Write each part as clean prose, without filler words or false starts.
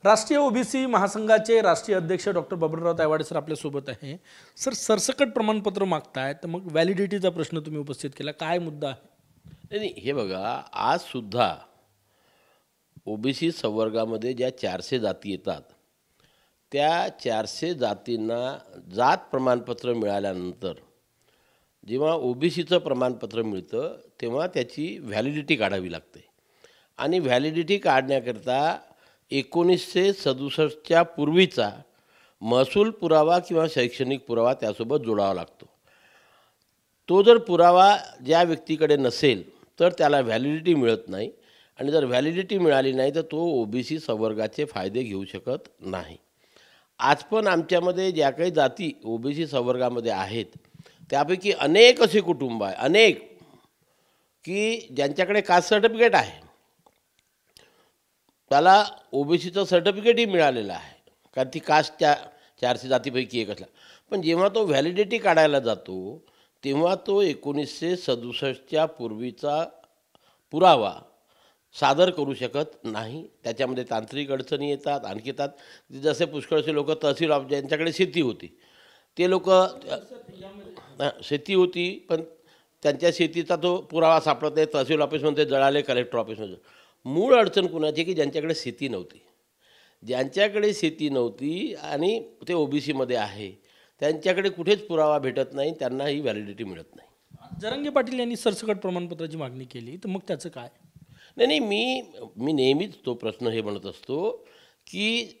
राष्ट्रीय ओबीसी महासंघाचे राष्ट्रीय अध्यक्ष डॉक्टर बबनराव तायवाडे सर आपल्यासोबत आहे. सर, सरसकट प्रमाणपत्र मागताय तर मग व्हॅलिडिटीचा प्रश्न तुम्ही उपस्थित केला, काय मुद्दा आहे? नाही हे बघा, आज सुद्धा ओबीसी संवर्गामध्ये ज्या 400 जाती येतात त्या 400 जातींना जात प्रमाणपत्र मिळाल्यानंतर जेव्हा ओबीसीचं प्रमाणपत्र मिळतं तेव्हा त्याची व्हॅलिडिटी काढावी लागते. आणि व्हॅलिडिटी काढण्याकरता 1967च्या पूर्वीचा महसूल पुरावा किंवा शैक्षणिक पुरावा त्यासोबत जोडावा लागतो. तो जर पुरावा ज्या व्यक्तीकडे नसेल तर त्याला व्हॅलिडिटी मिळत नाही. आणि जर व्हॅलिडिटी मिळाली नाही तर तो ओबीसी संवर्गाचे फायदे घेऊ शकत नाही. आज पण आमच्यामध्ये ज्या काही जाती ओबीसी संवर्गामध्ये आहेत त्यापैकी अनेक असे कुटुंब आहे, अनेक की ज्यांच्याकडे कास्ट सर्टिफिकेट आहे, त्याला ओबीसीचं सर्टिफिकेटही मिळालेलं आहे, कारण ती कास्टच्या 400 जातीपैकी एक असला. पण जेव्हा तो व्हॅलिडिटी काढायला जातो तेव्हा तो 1967च्या पूर्वीचा पुरावा सादर करू शकत नाही. त्याच्यामध्ये तांत्रिक अडचणी येतात, आणखी येतात. जसे पुष्कळसे लोक तहसील ऑफ ज्यांच्याकडे शेती होती ते लोक शेती होती पण त्यांच्या शेतीचा तो पुरावा सापडत नाही, तहसील ऑफिसमध्ये जळाले, कलेक्टर ऑफिसमध्ये. मूळ अडचण कुणाची की ज्यांच्याकडे शेती नव्हती. ज्यांच्याकडे शेती नव्हती आणि ते ओबीसीमध्ये आहे त्यांच्याकडे कुठेच पुरावा भेटत नाही, त्यांना ही व्हॅलिडिटी मिळत नाही. जरांगे पाटील यांनी सरसकट प्रमाणपत्राची मागणी केली तर मग त्याचं काय? नाही, मी नेहमीच तो प्रश्न हे म्हणत असतो की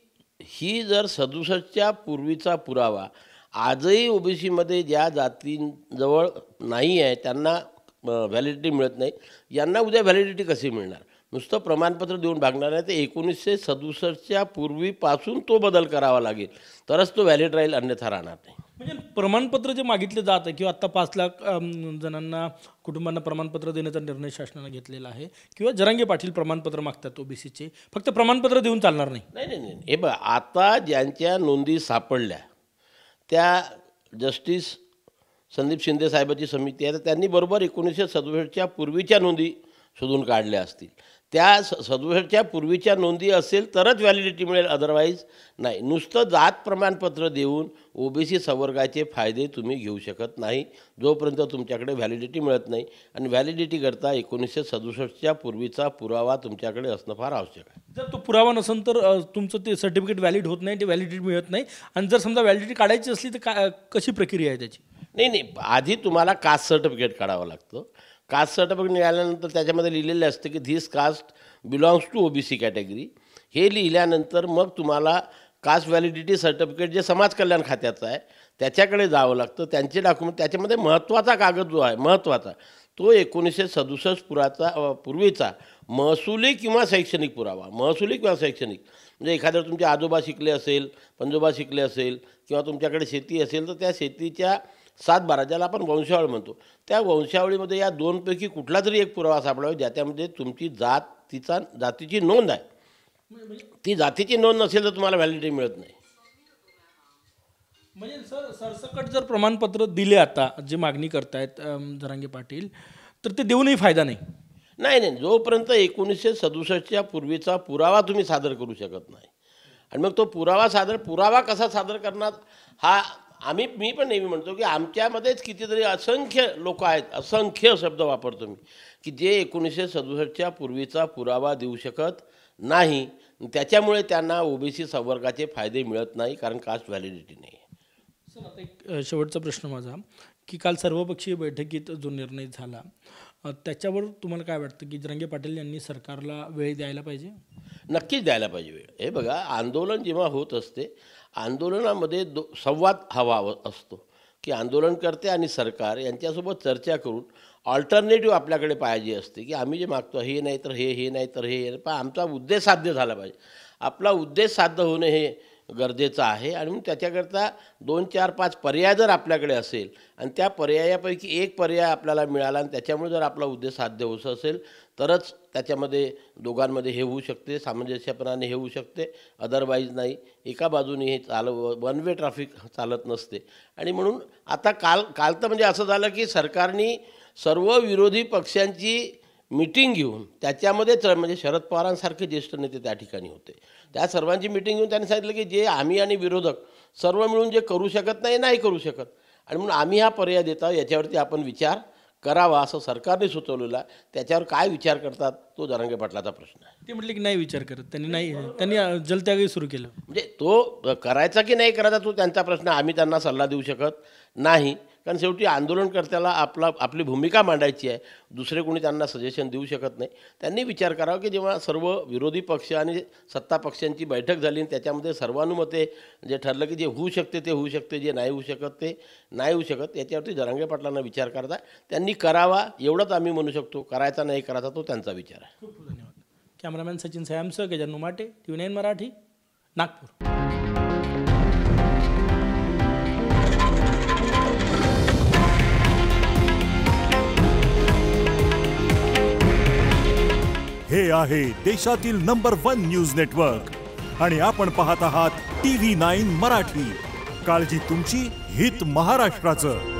ही जर 67च्या पूर्वीचा पुरावा आजही ओबीसीमध्ये ज्या जातींजवळ नाही आहे त्यांना व्हॅलिडिटी मिळत नाही, यांना उद्या व्हॅलिडिटी कशी मिळणार? नुसतं प्रमाणपत्र देऊन भागणार नाही. ते 1967च्या पूर्वीपासून तो बदल करावा लागेल तरच तो व्हॅलिड राहील, अन्यथा राहणार नाही. म्हणजे प्रमाणपत्र जे मागितले जात आहे किंवा आत्ता 5 लाख जणांना कुटुंबांना प्रमाणपत्र देण्याचा निर्णय शासनाने घेतलेला आहे किंवा जरांगे पाटील प्रमाणपत्र मागतात ओबीसीचे, फक्त प्रमाणपत्र देऊन चालणार नाही. नाही, हे बघा, आता ज्यांच्या नोंदी सापडल्या त्या जस्टिस संदीप शिंदे साहेबाची समिती आहे, तर त्यांनी बरोबर 1967च्या पूर्वीच्या नोंदी शोधून काढल्या असतील. त्या 67च्या पूर्वीच्या नोंदी असेल तरच व्हॅलिडिटी मिळेल, अदरवाईज नाही. नुसतं जात प्रमाणपत्र देऊन ओबीसी संवर्गाचे फायदे तुम्ही घेऊ शकत नाही जोपर्यंत तुमच्याकडे व्हॅलिडिटी मिळत नाही. आणि व्हॅलिडिटी करता 1967च्या पूर्वीचा पुरावा तुमच्याकडे असणं फार आवश्यक आहे. जर तो पुरावा नसेल तर तुमचं ते सर्टिफिकेट व्हॅलिड होत नाही, ते व्हॅलिडिटी मिळत नाही. आणि जर समजा व्हॅलिडिटी काढायची असली तर कशी प्रक्रिया आहे त्याची? नाही, आधी तुम्हाला कास्ट सर्टिफिकेट काढावं लागतं. कास्ट सर्टिफिकेट मिळाल्यानंतर त्याच्यामध्ये लिहिलेले असते की this caste belongs to OBC category. हे लिहिल्यानंतर मग तुम्हाला कास्ट व्हॅलिडिटी सर्टिफिकेट जे समाज कल्याण खात्याचं आहे त्याच्याकडे जावं लागतं. त्यांचे डॉक्युमेंट त्याच्यामध्ये महत्त्वाचा कागद जो आहे महत्त्वाचा तो 1967 पूर्वीचा महसुली किंवा शैक्षणिक पुरावा. महसुली किंवा शैक्षणिक म्हणजे एखाद्या तुमचे आजोबा शिकले असेल, पणजोबा शिकले असेल किंवा तुमच्याकडे शेती असेल तर त्या शेतीच्या 7/12 ज्याला आपण वंशावळ म्हणतो त्या वंशावळीमध्ये या दोनपैकी कुठला तरी एक पुरावा सापडावा ज्याच्यामध्ये तुमची जातीची नोंद आहे. ती जातीची नोंद नसेल तर तुम्हाला व्हॅलिडिटी मिळत नाही. म्हणजे सर, सरसकट जर प्रमाणपत्र दिले आता जे मागणी करतायत जरांगे पाटील, तर ते देऊनही फायदा नाही. नाही, जोपर्यंत 1967च्या पूर्वीचा पुरावा तुम्ही सादर करू शकत नाही. आणि मग तो पुरावा कसा सादर करणार हा मी पण नेहमी म्हणतो की आमच्यामध्येच कितीतरी असंख्य लोक आहेत, असंख्य शब्द वापरतो मी, की जे 1967च्या पूर्वीचा पुरावा देऊ शकत नाही. त्याच्यामुळे त्यांना ओबीसी संवर्गाचे फायदे मिळत नाही, कारण कास्ट व्हॅलिडिटी नाही. सर, आता एक शेवटचा प्रश्न माझा, की काल सर्वपक्षीय बैठकीत जो निर्णय झाला त्याच्यावर तुम्हाला काय वाटतं की जरांगे पाटील यांनी सरकारला वेळ द्यायला पाहिजे? नक्कीच द्यायला पाहिजे वेळ. हे बघा, आंदोलन जेव्हा होत असते आंदोलनामध्ये संवाद हवा असतो की आंदोलनकर्ते आणि सरकार यांच्यासोबत चर्चा करून ऑल्टरनेटिव्ह आपल्याकडे पाहिजे असते की आम्ही जे मागतो हे नाही तर हे नाही तर हे, पण आमचा उद्देश साध्य झाला पाहिजे. आपला उद्देश साध्य होणे हे गरजेचं आहे. आणि म्हणून त्याच्याकरता 2, 4, 5 पर्याय जर आपल्याकडे असेल आणि त्या पर्यायापैकी एक पर्याय आपल्याला मिळाला आणि त्याच्यामुळे जर आपला उद्देश साध्य होत असेल तरच त्याच्यामध्ये दोघांमध्ये हे होऊ शकते, सामंजस्यपणाने हे होऊ शकते, अदरवाईज नाही. एका बाजूने हे वन वे ट्रॅफिक चालत नसते. आणि म्हणून आता काल तर म्हणजे असं झालं की सरकारने सर्व विरोधी पक्षांची मीटिंग घेऊन त्याच्यामध्ये म्हणजे शरद पवारांसारखे ज्येष्ठ नेते त्या ठिकाणी होते. त्या सर्वांची मिटिंग घेऊन त्यांनी सांगितलं की जे आम्ही आणि विरोधक सर्व मिळून जे करू शकत नाही करू शकत, आणि म्हणून आम्ही हा पर्याय देतो, याच्यावरती आपण विचार करावा असं सरकारने सुचवलेलं आहे. त्याच्यावर काय विचार करतात तो जरांगे पाटलाचा प्रश्न आहे. ते म्हटले की नाही विचार करत, त्यांनी जलत्यागही सुरू केलं. म्हणजे तो करायचा की नाही करायचा तो त्यांचा प्रश्न, आम्ही त्यांना सल्ला देऊ शकत नाही, कारण शेवटी आंदोलनकर्त्याला आपली भूमिका मांडायची आहे, दुसरे कोणी त्यांना सजेशन देऊ शकत नाही. त्यांनी विचार करावा की जेव्हा सर्व विरोधी पक्ष आणि सत्ता पक्षांची बैठक झाली आणि त्याच्यामध्ये सर्वानुमते जे ठरलं की जे होऊ शकते ते होऊ शकते, जे नाही होऊ शकत ते नाही होऊ शकत, याच्यावरती जरांगे पाटलांना विचार करता त्यांनी करावा एवढंच आम्ही म्हणू शकतो. करायचा नाही करायचा तो त्यांचा विचार आहे. खूप खूप धन्यवाद. कॅमेरामॅन सचिन सयामसह गजानन माटे, TV9 मराठी, नागपूर. हे आहे देशातील नंबर 1 न्यूज नेटवर्क आणि आपण पाहत आहात TV9 मराठी. काळजी तुमची, हित महाराष्ट्राचं.